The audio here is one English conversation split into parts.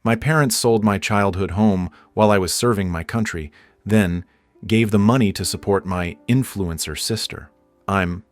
My parents sold my childhood home while I was serving my country, then gave the money to support my influencer sister. I'm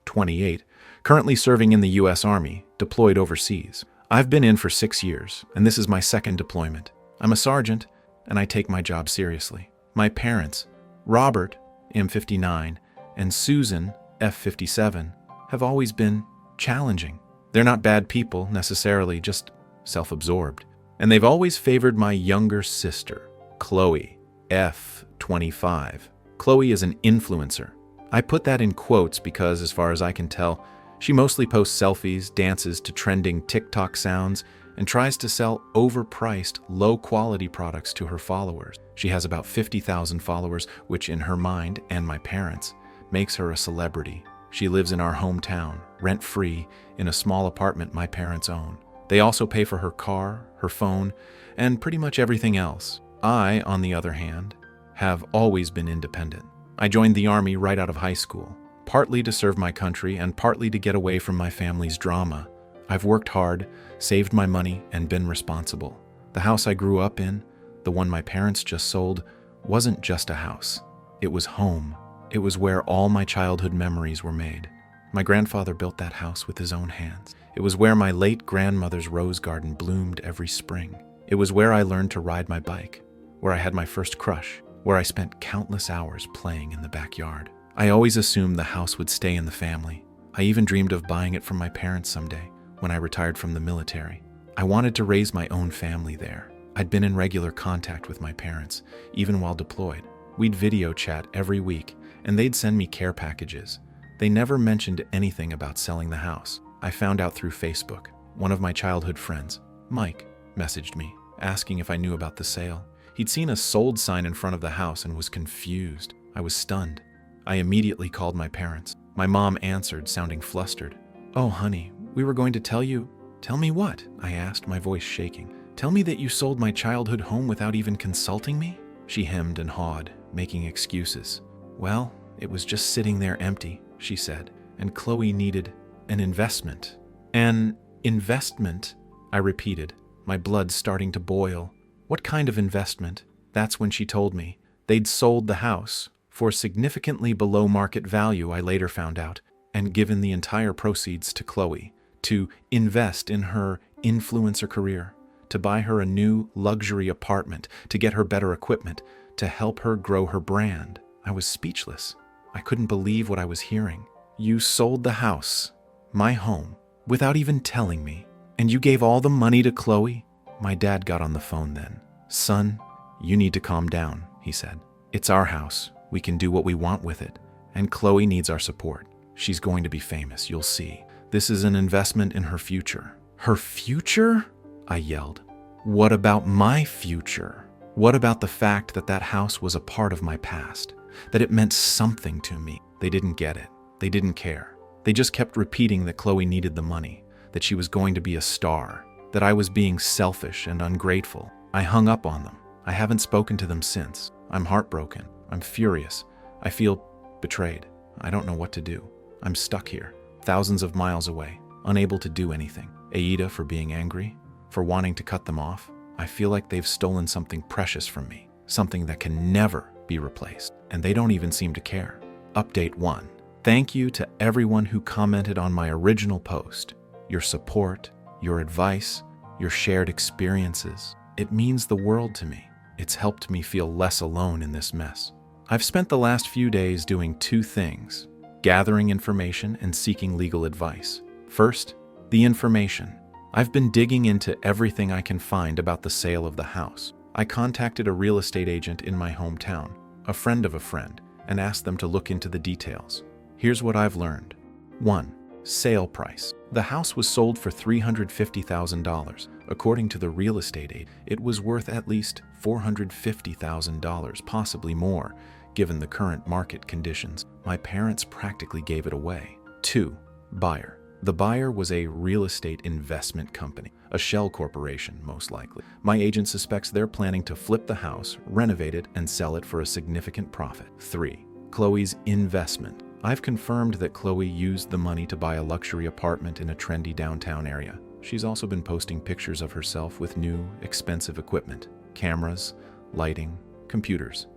28, currently serving in the U.S. Army, deployed overseas. I've been in for 6 years, and this is my second deployment. I'm a sergeant, and I take my job seriously. My parents, Robert, M59, and Susan, F57, have always been challenging. They're not bad people, necessarily, just self-absorbed. And they've always favored my younger sister, Chloe, F25. Chloe is an influencer. I put that in quotes because, as far as I can tell, she mostly posts selfies, dances to trending TikTok sounds, and tries to sell overpriced, low-quality products to her followers. She has about 50,000 followers, which in her mind, and my parents, makes her a celebrity. She lives in our hometown, rent-free, in a small apartment my parents own. They also pay for her car, her phone, and pretty much everything else. I, on the other hand, have always been independent. I joined the Army right out of high school, partly to serve my country and partly to get away from my family's drama. I've worked hard, saved my money, and been responsible. The house I grew up in, the one my parents just sold, wasn't just a house. It was home. It was where all my childhood memories were made. My grandfather built that house with his own hands. It was where my late grandmother's rose garden bloomed every spring. It was where I learned to ride my bike, where I had my first crush, where I spent countless hours playing in the backyard. I always assumed the house would stay in the family. I even dreamed of buying it from my parents someday, when I retired from the military. I wanted to raise my own family there. I'd been in regular contact with my parents, even while deployed. We'd video chat every week, and they'd send me care packages. They never mentioned anything about selling the house. I found out through Facebook. One of my childhood friends, Mike, messaged me, asking if I knew about the sale. He'd seen a sold sign in front of the house and was confused. I was stunned. I immediately called my parents. My mom answered, sounding flustered. "Oh, honey, we were going to tell you." "Tell me what?" I asked, my voice shaking. "Tell me that you sold my childhood home without even consulting me?" She hemmed and hawed, making excuses. "Well, it was just sitting there empty," she said, "and Chloe needed an investment." "An investment?" I repeated, my blood starting to boil. "What kind of investment?" That's when she told me. They'd sold the house, for significantly below market value, I later found out, and given the entire proceeds to Chloe, to invest in her influencer career, to buy her a new luxury apartment, to get her better equipment, to help her grow her brand. I was speechless. I couldn't believe what I was hearing. "You sold the house, my home, without even telling me, and you gave all the money to Chloe?" My dad got on the phone then. "Son, you need to calm down," he said. "It's our house. We can do what we want with it. And Chloe needs our support. She's going to be famous, you'll see. This is an investment in her future." "Her future?" I yelled. "What about my future? What about the fact that that house was a part of my past? That it meant something to me?" They didn't get it. They didn't care. They just kept repeating that Chloe needed the money, that she was going to be a star, that I was being selfish and ungrateful. I hung up on them. I haven't spoken to them since. I'm heartbroken. I'm furious. I feel betrayed. I don't know what to do. I'm stuck here, thousands of miles away, unable to do anything. Aida for being angry, for wanting to cut them off. I feel like they've stolen something precious from me, something that can never be replaced, and they don't even seem to care. Update 1. Thank you to everyone who commented on my original post. Your support, your advice, your shared experiences. It means the world to me. It's helped me feel less alone in this mess. I've spent the last few days doing 2 things: gathering information and seeking legal advice. First, the information. I've been digging into everything I can find about the sale of the house. I contacted a real estate agent in my hometown, a friend of a friend, and asked them to look into the details. Here's what I've learned. 1. Sale price. The house was sold for $350,000. According to the real estate agent, it was worth at least $450,000, possibly more, given the current market conditions. My parents practically gave it away. 2. Buyer. The buyer was a real estate investment company, a shell corporation, most likely. My agent suspects they're planning to flip the house, renovate it, and sell it for a significant profit. 3. Chloe's investment. I've confirmed that Chloe used the money to buy a luxury apartment in a trendy downtown area. She's also been posting pictures of herself with new, expensive equipment, cameras, lighting, computers.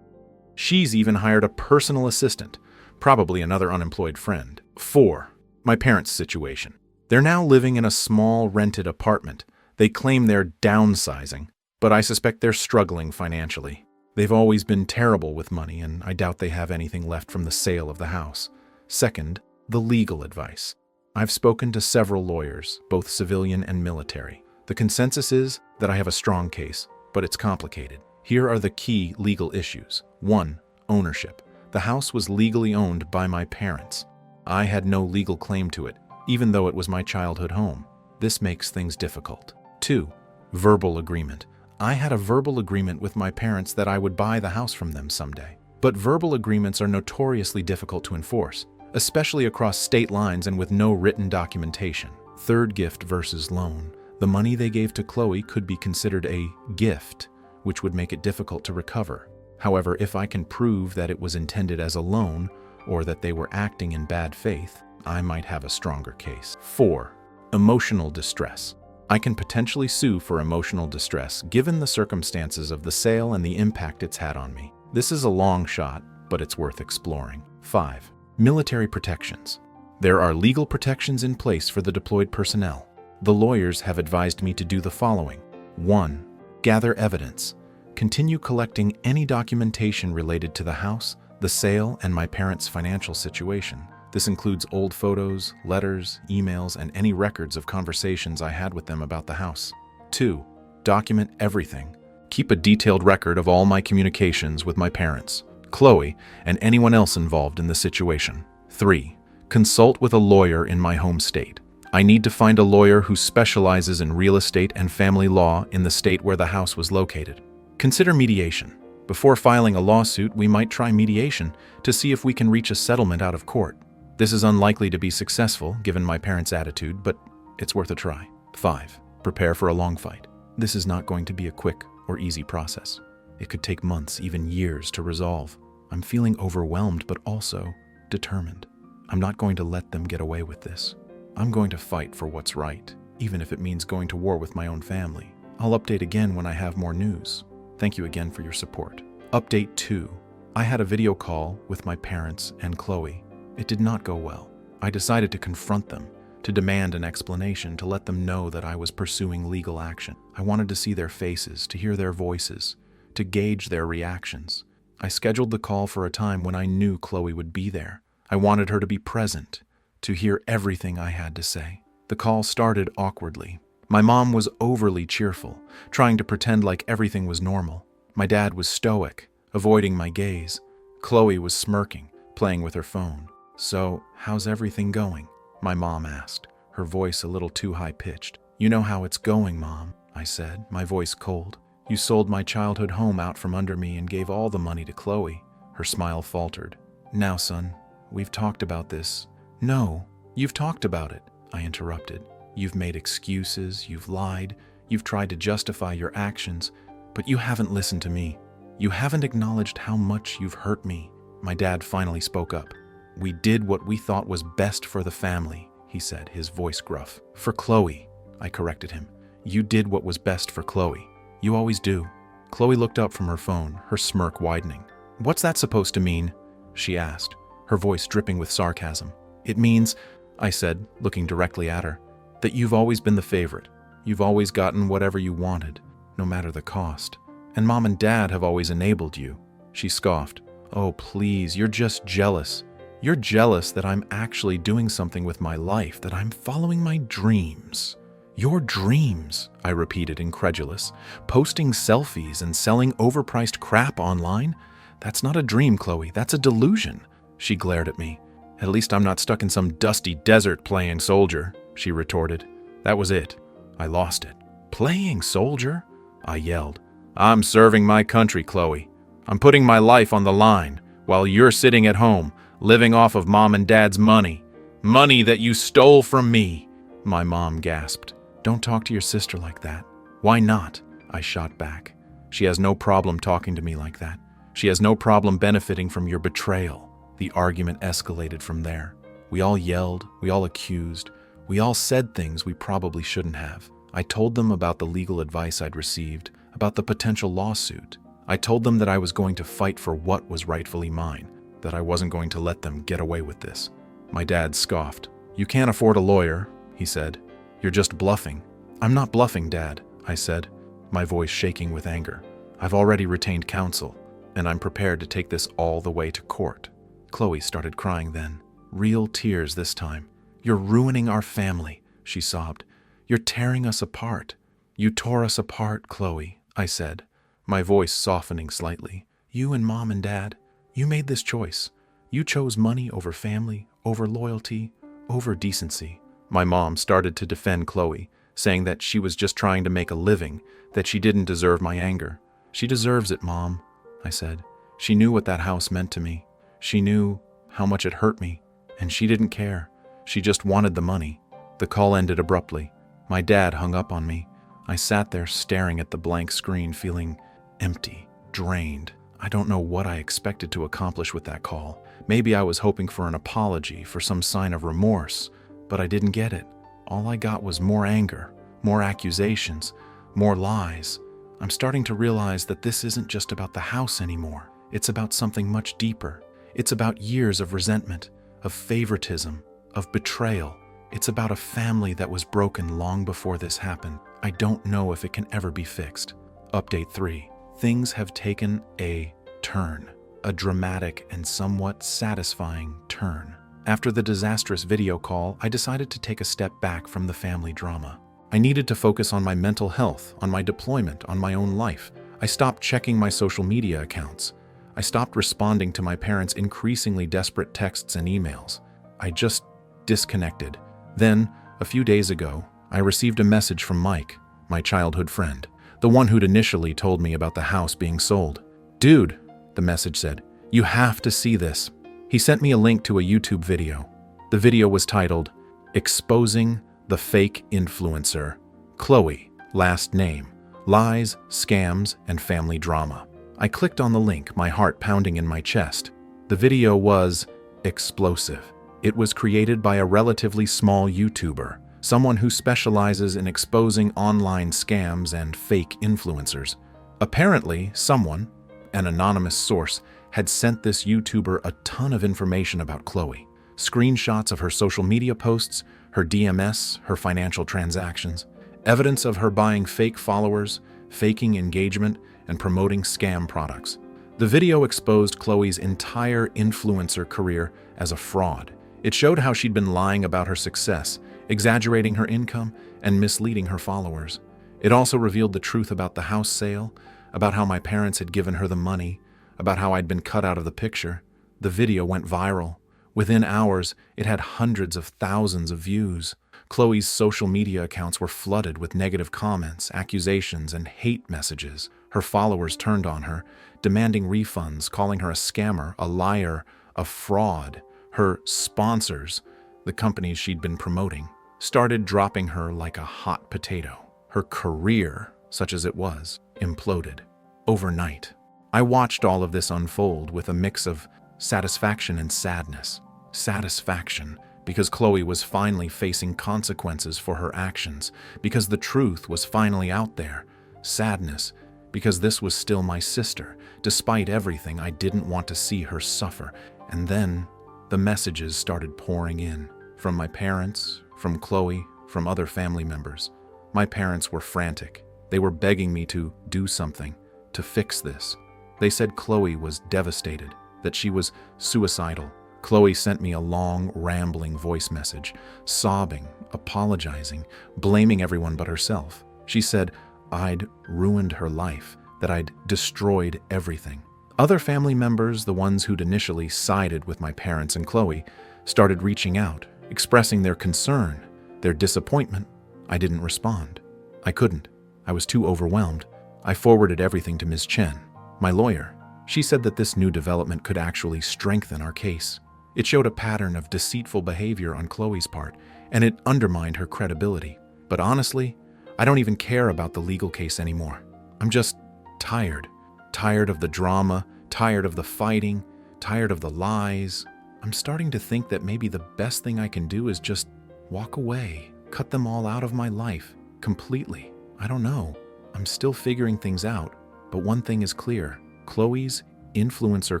She's even hired a personal assistant, probably another unemployed friend. 4. My parents' situation. They're now living in a small rented apartment. They claim they're downsizing, but I suspect they're struggling financially. They've always been terrible with money, and I doubt they have anything left from the sale of the house. Second, the legal advice. I've spoken to several lawyers, both civilian and military. The consensus is that I have a strong case, but it's complicated. Here are the key legal issues. 1. Ownership. The house was legally owned by my parents. I had no legal claim to it, even though it was my childhood home. This makes things difficult. 2. Verbal agreement. I had a verbal agreement with my parents that I would buy the house from them someday. But verbal agreements are notoriously difficult to enforce, especially across state lines and with no written documentation. Third, gift versus loan. The money they gave to Chloe could be considered a gift, which would make it difficult to recover. However, if I can prove that it was intended as a loan or that they were acting in bad faith, I might have a stronger case. 4. Emotional distress. I can potentially sue for emotional distress given the circumstances of the sale and the impact it's had on me. This is a long shot, but it's worth exploring. 5. Military protections. There are legal protections in place for the deployed personnel. The lawyers have advised me to do the following. 1. Gather evidence. Continue collecting any documentation related to the house, the sale, and my parents' financial situation. This includes old photos, letters, emails, and any records of conversations I had with them about the house. 2. Document everything. Keep a detailed record of all my communications with my parents, Chloe, and anyone else involved in the situation. 3. Consult with a lawyer in my home state. I need to find a lawyer who specializes in real estate and family law in the state where the house was located. Consider mediation. Before filing a lawsuit, we might try mediation to see if we can reach a settlement out of court. This is unlikely to be successful, given my parents' attitude, but it's worth a try. 5. Prepare for a long fight. This is not going to be a quick or easy process. It could take months, even years, to resolve. I'm feeling overwhelmed, but also determined. I'm not going to let them get away with this. I'm going to fight for what's right, even if it means going to war with my own family. I'll update again when I have more news. Thank you again for your support. Update 2. I had a video call with my parents and Chloe. It did not go well. I decided to confront them, to demand an explanation, to let them know that I was pursuing legal action. I wanted to see their faces, to hear their voices, to gauge their reactions. I scheduled the call for a time when I knew Chloe would be there. I wanted her to be present, to hear everything I had to say. The call started awkwardly. My mom was overly cheerful, trying to pretend like everything was normal. My dad was stoic, avoiding my gaze. Chloe was smirking, playing with her phone. "So, how's everything going?" my mom asked, her voice a little too high-pitched. "You know how it's going, Mom," I said, my voice cold. "You sold my childhood home out from under me and gave all the money to Chloe." Her smile faltered. "Now, son, we've talked about this." "No, you've talked about it," I interrupted. "You've made excuses, you've lied, you've tried to justify your actions, but you haven't listened to me. You haven't acknowledged how much you've hurt me." My dad finally spoke up. "We did what we thought was best for the family," he said, his voice gruff. "For Chloe," I corrected him. "You did what was best for Chloe. You always do." Chloe looked up from her phone, her smirk widening. "What's that supposed to mean?" she asked, her voice dripping with sarcasm. "It means," I said, looking directly at her, "that you've always been the favorite. You've always gotten whatever you wanted, no matter the cost. And Mom and Dad have always enabled you." She scoffed. "Oh, please, you're just jealous. You're jealous that I'm actually doing something with my life, that I'm following my dreams." "Your dreams," I repeated, incredulous. "Posting selfies and selling overpriced crap online? That's not a dream, Chloe. That's a delusion." She glared at me. "At least I'm not stuck in some dusty desert playing soldier," she retorted. That was it. I lost it. "Playing soldier?" I yelled. "I'm serving my country, Chloe. I'm putting my life on the line while you're sitting at home, living off of Mom and Dad's money. Money that you stole from me." My mom gasped. "Don't talk to your sister like that." "Why not?" I shot back. "She has no problem talking to me like that. She has no problem benefiting from your betrayal." The argument escalated from there. We all yelled, we all accused, We all said things we probably shouldn't have. I told them about the legal advice I'd received, about the potential lawsuit. I told them that I was going to fight for what was rightfully mine, that I wasn't going to let them get away with this. My dad scoffed. "You can't afford a lawyer," he said. "You're just bluffing." "I'm not bluffing, Dad," I said, my voice shaking with anger. "I've already retained counsel, and I'm prepared to take this all the way to court." Chloe started crying then, real tears this time. "You're ruining our family," she sobbed. "You're tearing us apart." "You tore us apart, Chloe," I said, my voice softening slightly. "You and Mom and Dad, you made this choice. You chose money over family, over loyalty, over decency." My mom started to defend Chloe, saying that she was just trying to make a living, that she didn't deserve my anger. "She deserves it, Mom," I said. "She knew what that house meant to me. She knew how much it hurt me, and she didn't care. She just wanted the money." The call ended abruptly. My dad hung up on me. I sat there staring at the blank screen, feeling empty, drained. I don't know what I expected to accomplish with that call. Maybe I was hoping for an apology, for some sign of remorse, but I didn't get it. All I got was more anger, more accusations, more lies. I'm starting to realize that this isn't just about the house anymore. It's about something much deeper. It's about years of resentment, of favoritism, of betrayal. It's about a family that was broken long before this happened. I don't know if it can ever be fixed. Update 3. Things have taken a turn, a dramatic and somewhat satisfying turn. After the disastrous video call, I decided to take a step back from the family drama. I needed to focus on my mental health, on my deployment, on my own life. I stopped checking my social media accounts. I stopped responding to my parents' increasingly desperate texts and emails. I just disconnected. Then, a few days ago, I received a message from Mike, my childhood friend, the one who'd initially told me about the house being sold. "Dude," the message said, "you have to see this." He sent me a link to a YouTube video. The video was titled, "Exposing the Fake Influencer, Chloe, Last Name, Lies, Scams, and Family Drama." I clicked on the link, my heart pounding in my chest. The video was explosive. It was created by a relatively small YouTuber, someone who specializes in exposing online scams and fake influencers. Apparently, someone, an anonymous source, had sent this YouTuber a ton of information about Chloe. Screenshots of her social media posts, her DMS, her financial transactions, evidence of her buying fake followers, faking engagement, and promoting scam products. The video exposed Chloe's entire influencer career as a fraud. It showed how she'd been lying about her success, exaggerating her income, and misleading her followers. It also revealed the truth about the house sale, about how my parents had given her the money, about how I'd been cut out of the picture. The video went viral. Within hours, it had hundreds of thousands of views. Chloe's social media accounts were flooded with negative comments, accusations, and hate messages. Her followers turned on her, demanding refunds, calling her a scammer, a liar, a fraud. Her sponsors, the companies she'd been promoting, started dropping her like a hot potato. Her career, such as it was, imploded overnight. I watched all of this unfold with a mix of satisfaction and sadness. Satisfaction, because Chloe was finally facing consequences for her actions, because the truth was finally out there. Sadness, because this was still my sister. Despite everything, I didn't want to see her suffer. And then the messages started pouring in, from my parents, from Chloe, from other family members. My parents were frantic. They were begging me to do something, to fix this. They said Chloe was devastated, that she was suicidal. Chloe sent me a long, rambling voice message, sobbing, apologizing, blaming everyone but herself. She said I'd ruined her life, that I'd destroyed everything. Other family members, the ones who'd initially sided with my parents and Chloe, started reaching out, expressing their concern, their disappointment. I didn't respond. I couldn't. I was too overwhelmed. I forwarded everything to Ms. Chen, my lawyer. She said that this new development could actually strengthen our case. It showed a pattern of deceitful behavior on Chloe's part, and it undermined her credibility. But honestly, I don't even care about the legal case anymore. I'm just tired. Tired of the drama, tired of the fighting, tired of the lies. I'm starting to think that maybe the best thing I can do is just Walk away. Cut them all out of my life. Completely. I don't know. I'm still figuring things out. But one thing is clear. Chloe's influencer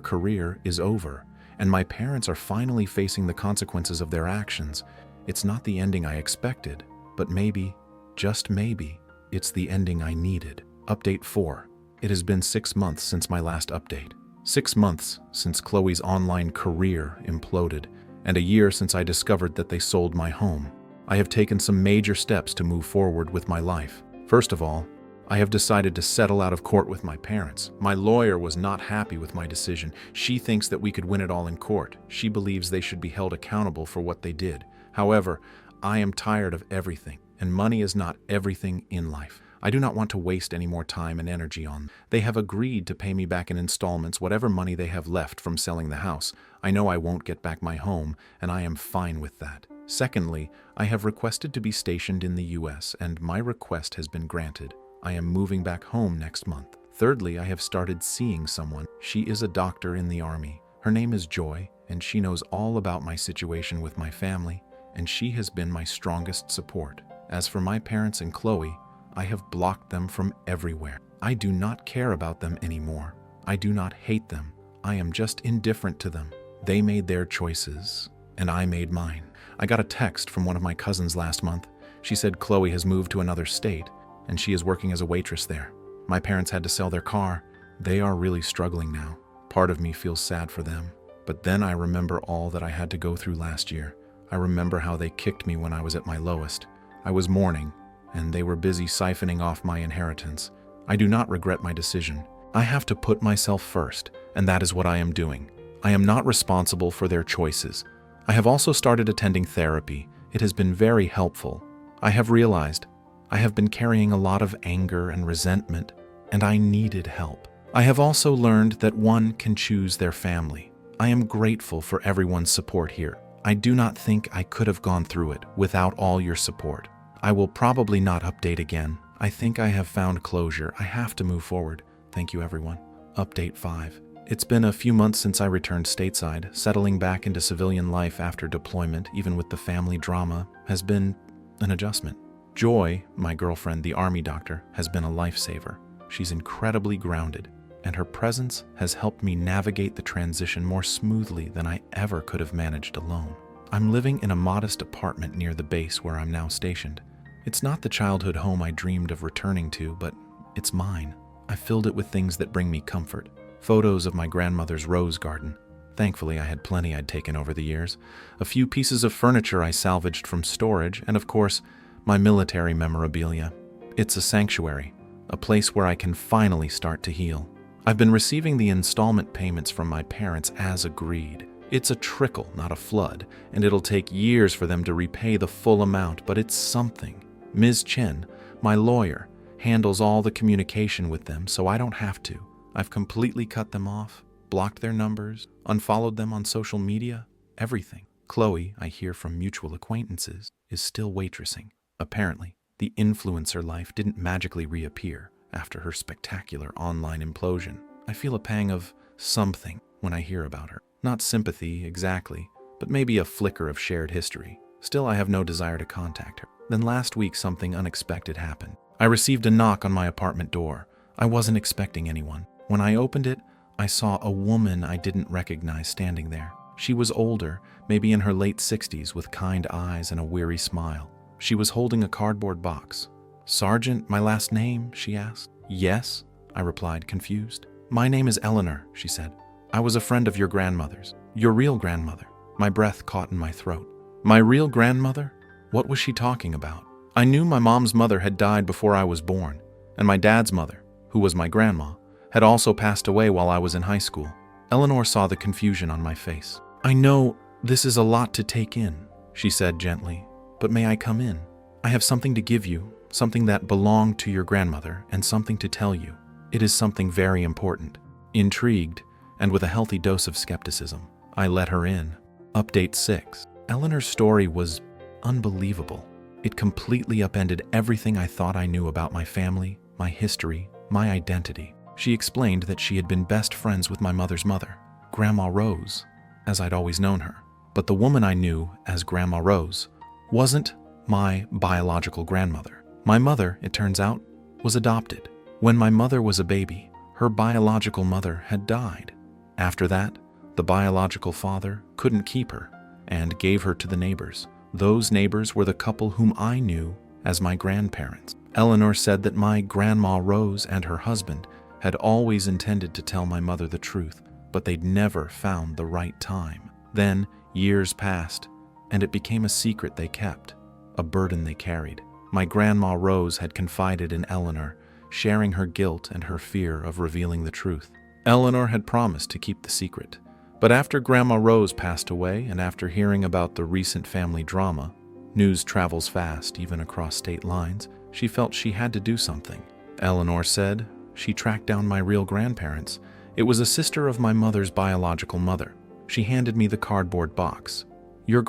career is over, and my parents are finally facing the consequences of their actions. It's not the ending I expected, but maybe, just maybe, it's the ending I needed. Update 4. It has been 6 months since my last update. 6 months since Chloe's online career imploded, and a year since I discovered that they sold my home. I have taken some major steps to move forward with my life. First of all, I have decided to settle out of court with my parents. My lawyer was not happy with my decision. She thinks that we could win it all in court. She believes they should be held accountable for what they did. However, I am tired of everything, and money is not everything in life. I do not want to waste any more time and energy on them. They have agreed to pay me back in installments whatever money they have left from selling the house. I know I won't get back my home, and I am fine with that. Secondly, I have requested to be stationed in the US, and my request has been granted. I am moving back home next month. Thirdly, I have started seeing someone. She is a doctor in the Army. Her name is Joy, and she knows all about my situation with my family, and she has been my strongest support. As for my parents and Chloe, I have blocked them from everywhere. I do not care about them anymore. I do not hate them. I am just indifferent to them. They made their choices, and I made mine. I got a text from one of my cousins last month. She said Chloe has moved to another state, and she is working as a waitress there. My parents had to sell their car. They are really struggling now. Part of me feels sad for them. But then I remember all that I had to go through last year. I remember how they kicked me when I was at my lowest. I was mourning, and they were busy siphoning off my inheritance. I do not regret my decision. I have to put myself first, and that is what I am doing. I am not responsible for their choices. I have also started attending therapy. It has been very helpful. I have realized I have been carrying a lot of anger and resentment, and I needed help. I have also learned that one can choose their family. I am grateful for everyone's support here. I do not think I could have gone through it without all your support. I will probably not update again. I think I have found closure. I have to move forward. Thank you, everyone. Update 5. It's been a few months since I returned stateside. Settling back into civilian life after deployment, even with the family drama, has been an adjustment. Joy, my girlfriend, the Army doctor, has been a lifesaver. She's incredibly grounded, and her presence has helped me navigate the transition more smoothly than I ever could have managed alone. I'm living in a modest apartment near the base where I'm now stationed. It's not the childhood home I dreamed of returning to, but it's mine. I filled it with things that bring me comfort. Photos of my grandmother's rose garden. Thankfully, I had plenty I'd taken over the years. A few pieces of furniture I salvaged from storage, and of course, my military memorabilia. It's a sanctuary, a place where I can finally start to heal. I've been receiving the installment payments from my parents as agreed. It's a trickle, not a flood, and it'll take years for them to repay the full amount, but it's something. Ms. Chen, my lawyer, handles all the communication with them, so I don't have to. I've completely cut them off, blocked their numbers, unfollowed them on social media, everything. Chloe, I hear from mutual acquaintances, is still waitressing. Apparently, the influencer life didn't magically reappear after her spectacular online implosion. I feel a pang of something when I hear about her. Not sympathy, exactly, but maybe a flicker of shared history. Still, I have no desire to contact her. Then last week, something unexpected happened. I received a knock on my apartment door. I wasn't expecting anyone. When I opened it, I saw a woman I didn't recognize standing there. She was older, maybe in her late 60s, with kind eyes and a weary smile. She was holding a cardboard box. "Sergeant, my last name?" she asked. "Yes," I replied, confused. "My name is Eleanor," she said. "I was a friend of your grandmother's." "Your real grandmother?" My breath caught in my throat. My real grandmother? What was she talking about? I knew my mom's mother had died before I was born, and my dad's mother, who was my grandma, had also passed away while I was in high school. Eleanor saw the confusion on my face. "I know this is a lot to take in," she said gently, "but may I come in? I have something to give you, something that belonged to your grandmother, and something to tell you. It is something very important." Intrigued, and with a healthy dose of skepticism, I let her in. Update 6. Eleanor's story was unbelievable. It completely upended everything I thought I knew about my family, my history, my identity. She explained that she had been best friends with my mother's mother, Grandma Rose, as I'd always known her. But the woman I knew as Grandma Rose wasn't my biological grandmother. My mother, it turns out, was adopted. When my mother was a baby, her biological mother had died. After that, the biological father couldn't keep her and gave her to the neighbors. Those neighbors were the couple whom I knew as my grandparents. Eleanor said that my Grandma Rose and her husband had always intended to tell my mother the truth, but they'd never found the right time. Then, years passed, and it became a secret they kept, a burden they carried. My Grandma Rose had confided in Eleanor, sharing her guilt and her fear of revealing the truth. Eleanor had promised to keep the secret, but after Grandma Rose passed away and after hearing about the recent family drama, news travels fast even across state lines, she felt she had to do something. Eleanor said she tracked down my real grandparents. It was a sister of my mother's biological mother. She handed me the cardboard box. Your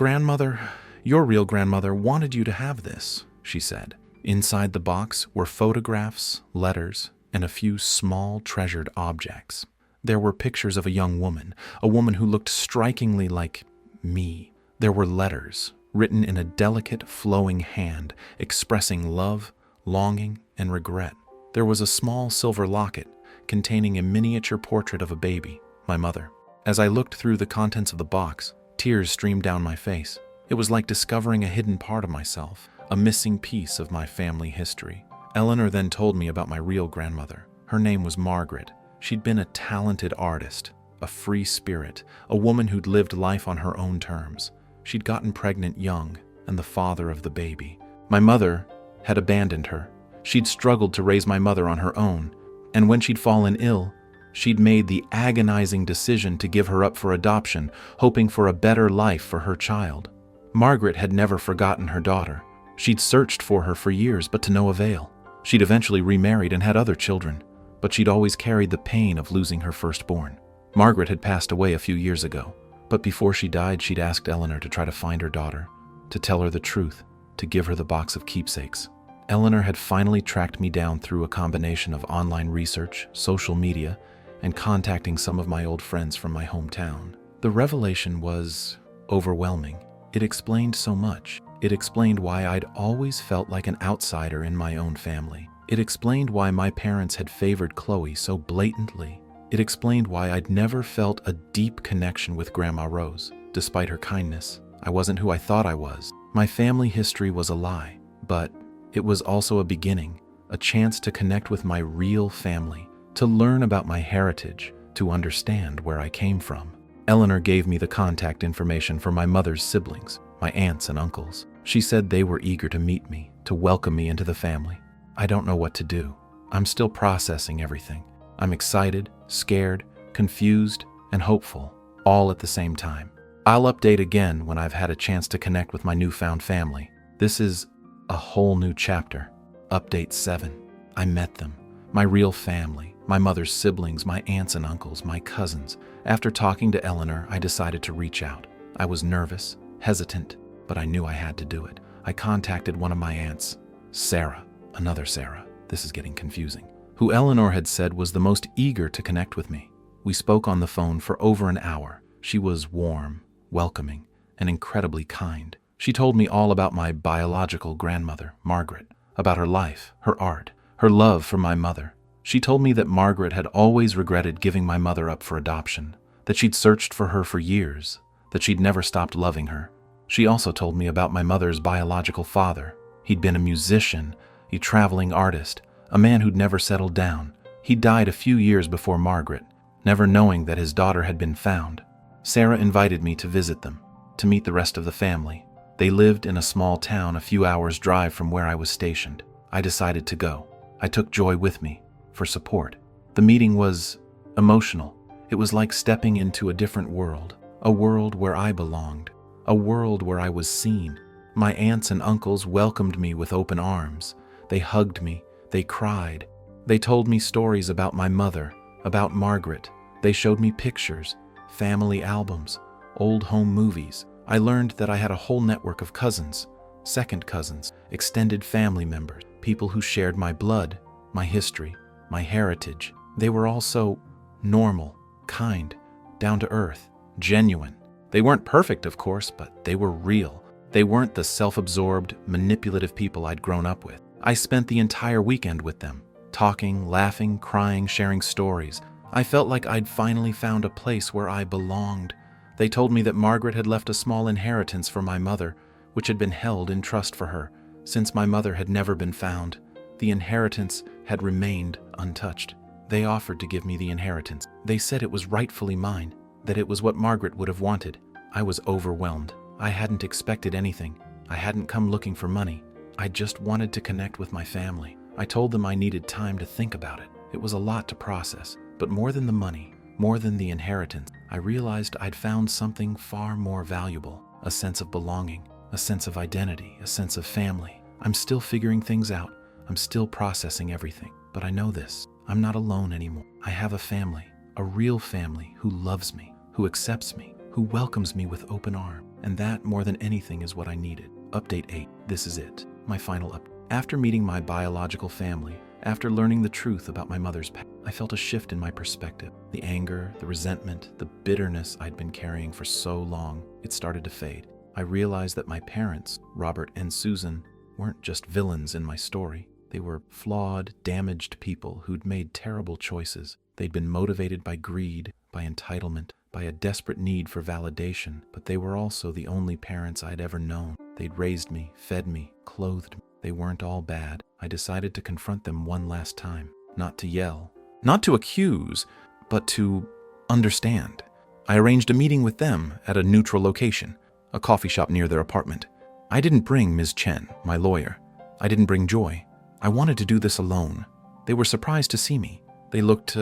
real grandmother wanted you to have this, she said. Inside the box were photographs, letters, and a few small treasured objects. There were pictures of a young woman, a woman who looked strikingly like me. There were letters written in a delicate, flowing hand, expressing love, longing, and regret. There was a small silver locket containing a miniature portrait of a baby, my mother. As I looked through the contents of the box, tears streamed down my face. It was like discovering a hidden part of myself, a missing piece of my family history. Eleanor then told me about my real grandmother. Her name was Margaret. She'd been a talented artist, a free spirit, a woman who'd lived life on her own terms. She'd gotten pregnant young and the father of the baby. My mother had abandoned her. She'd struggled to raise my mother on her own, and when she'd fallen ill, she'd made the agonizing decision to give her up for adoption, hoping for a better life for her child. Margaret had never forgotten her daughter. She'd searched for her for years, but to no avail. She'd eventually remarried and had other children, but she'd always carried the pain of losing her firstborn. Margaret had passed away a few years ago, but before she died, she'd asked Eleanor to try to find her daughter, to tell her the truth, to give her the box of keepsakes. Eleanor had finally tracked me down through a combination of online research, social media, and contacting some of my old friends from my hometown. The revelation was overwhelming. It explained so much. It explained why I'd always felt like an outsider in my own family. It explained why my parents had favored Chloe so blatantly. It explained why I'd never felt a deep connection with Grandma Rose. Despite her kindness, I wasn't who I thought I was. My family history was a lie, but it was also a beginning, a chance to connect with my real family, to learn about my heritage, to understand where I came from. Eleanor gave me the contact information for my mother's siblings, my aunts and uncles. She said they were eager to meet me, to welcome me into the family. I don't know what to do. I'm still processing everything. I'm excited, scared, confused, and hopeful, all at the same time. I'll update again when I've had a chance to connect with my newfound family. This is a whole new chapter. Update 7. I met them. My real family, my mother's siblings, my aunts and uncles, my cousins. After talking to Eleanor, I decided to reach out. I was nervous, hesitant, but I knew I had to do it. I contacted one of my aunts, Sarah, another Sarah, this is getting confusing, who Eleanor had said was the most eager to connect with me. We spoke on the phone for over an hour. She was warm, welcoming, and incredibly kind. She told me all about my biological grandmother, Margaret, about her life, her art, her love for my mother. She told me that Margaret had always regretted giving my mother up for adoption, that she'd searched for her for years, that she'd never stopped loving her. She also told me about my mother's biological father. He'd been a musician, a traveling artist, a man who'd never settled down. He died a few years before Margaret, never knowing that his daughter had been found. Sarah invited me to visit them, to meet the rest of the family. They lived in a small town a few hours' drive from where I was stationed. I decided to go. I took Joy with me, for support. The meeting was emotional. It was like stepping into a different world, a world where I belonged, a world where I was seen. My aunts and uncles welcomed me with open arms. They hugged me. They cried. They told me stories about my mother, about Margaret. They showed me pictures, family albums, old home movies. I learned that I had a whole network of cousins, second cousins, extended family members, people who shared my blood, my history, my heritage. They were all so normal, kind, down to earth, genuine. They weren't perfect, of course, but they were real. They weren't the self-absorbed, manipulative people I'd grown up with. I spent the entire weekend with them, talking, laughing, crying, sharing stories. I felt like I'd finally found a place where I belonged. They told me that Margaret had left a small inheritance for my mother, which had been held in trust for her, since my mother had never been found. The inheritance had remained untouched. They offered to give me the inheritance. They said it was rightfully mine, that it was what Margaret would have wanted. I was overwhelmed. I hadn't expected anything. I hadn't come looking for money. I just wanted to connect with my family. I told them I needed time to think about it. It was a lot to process, but more than the money, more than the inheritance, I realized I'd found something far more valuable, a sense of belonging, a sense of identity, a sense of family. I'm still figuring things out. I'm still processing everything, but I know this. I'm not alone anymore. I have a family, a real family who loves me, who accepts me, who welcomes me with open arms. And that, more than anything, is what I needed. Update 8. This is it. My final update. After meeting my biological family, after learning the truth about my mother's past, I felt a shift in my perspective. The anger, the resentment, the bitterness I'd been carrying for so long, it started to fade. I realized that my parents, Robert and Susan, weren't just villains in my story. They were flawed, damaged people who'd made terrible choices. They'd been motivated by greed, by entitlement, by a desperate need for validation, but they were also the only parents I'd ever known. They'd raised me, fed me, clothed me. They weren't all bad. I decided to confront them one last time, not to yell, not to accuse, but to understand. I arranged a meeting with them at a neutral location, a coffee shop near their apartment. I didn't bring Ms. Chen, my lawyer. I didn't bring Joy. I wanted to do this alone. They were surprised to see me. They looked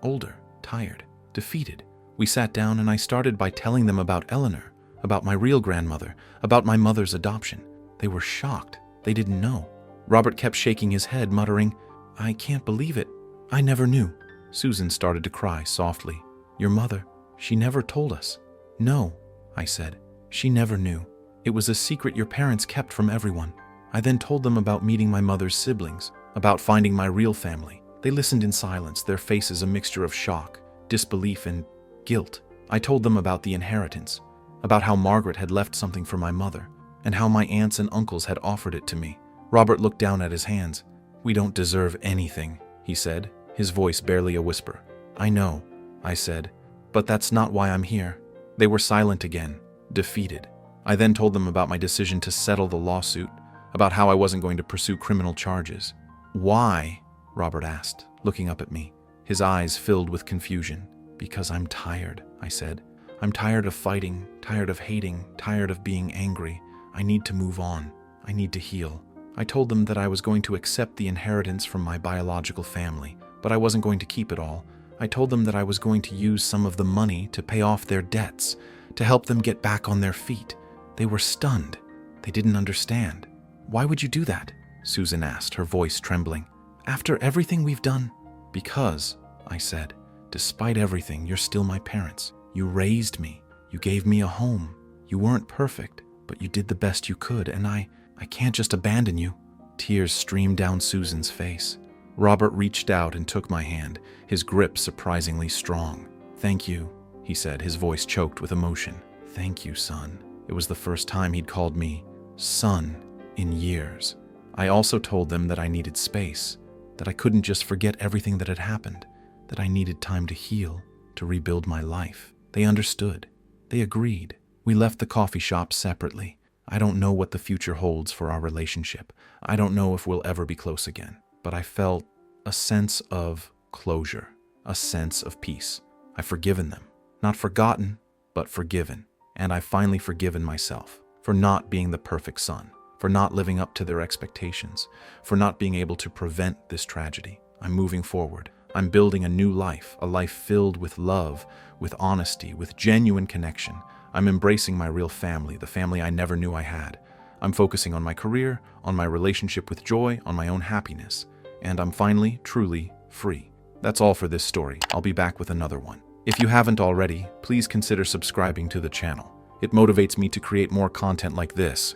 older, tired, defeated. We sat down and I started by telling them about Eleanor, about my real grandmother, about my mother's adoption. They were shocked. They didn't know. Robert kept shaking his head, muttering, "I can't believe it. I never knew." Susan started to cry softly. "Your mother, she never told us." "No," I said. "She never knew. It was a secret your parents kept from everyone." I then told them about meeting my mother's siblings, about finding my real family. They listened in silence, their faces a mixture of shock, disbelief, and guilt. I told them about the inheritance, about how Margaret had left something for my mother, and how my aunts and uncles had offered it to me. Robert looked down at his hands. "We don't deserve anything," he said, his voice barely a whisper. "I know," I said, "but that's not why I'm here." They were silent again, defeated. I then told them about my decision to settle the lawsuit, about how I wasn't going to pursue criminal charges. "Why?" Robert asked, looking up at me, his eyes filled with confusion. "Because I'm tired," I said. "I'm tired of fighting, tired of hating, tired of being angry. I need to move on. I need to heal." I told them that I was going to accept the inheritance from my biological family, but I wasn't going to keep it all. I told them that I was going to use some of the money to pay off their debts, to help them get back on their feet. They were stunned. They didn't understand. "Why would you do that?" Susan asked, her voice trembling. "After everything we've done?" "Because," I said, "despite everything, you're still my parents. You raised me. You gave me a home. You weren't perfect, but you did the best you could, and I can't just abandon you." Tears streamed down Susan's face. Robert reached out and took my hand, his grip surprisingly strong. "Thank you," he said, his voice choked with emotion. "Thank you, son." It was the first time he'd called me son in years. I also told them that I needed space, that I couldn't just forget everything that had happened, that I needed time to heal, to rebuild my life. They understood. They agreed. We left the coffee shop separately. I don't know what the future holds for our relationship. I don't know if we'll ever be close again. But I felt a sense of closure, a sense of peace. I've forgiven them. Not forgotten, but forgiven. And I've finally forgiven myself for not being the perfect son, for not living up to their expectations, for not being able to prevent this tragedy. I'm moving forward. I'm building a new life, a life filled with love, with honesty, with genuine connection. I'm embracing my real family, the family I never knew I had. I'm focusing on my career, on my relationship with Joy, on my own happiness. And I'm finally, truly free. That's all for this story. I'll be back with another one. If you haven't already, please consider subscribing to the channel. It motivates me to create more content like this.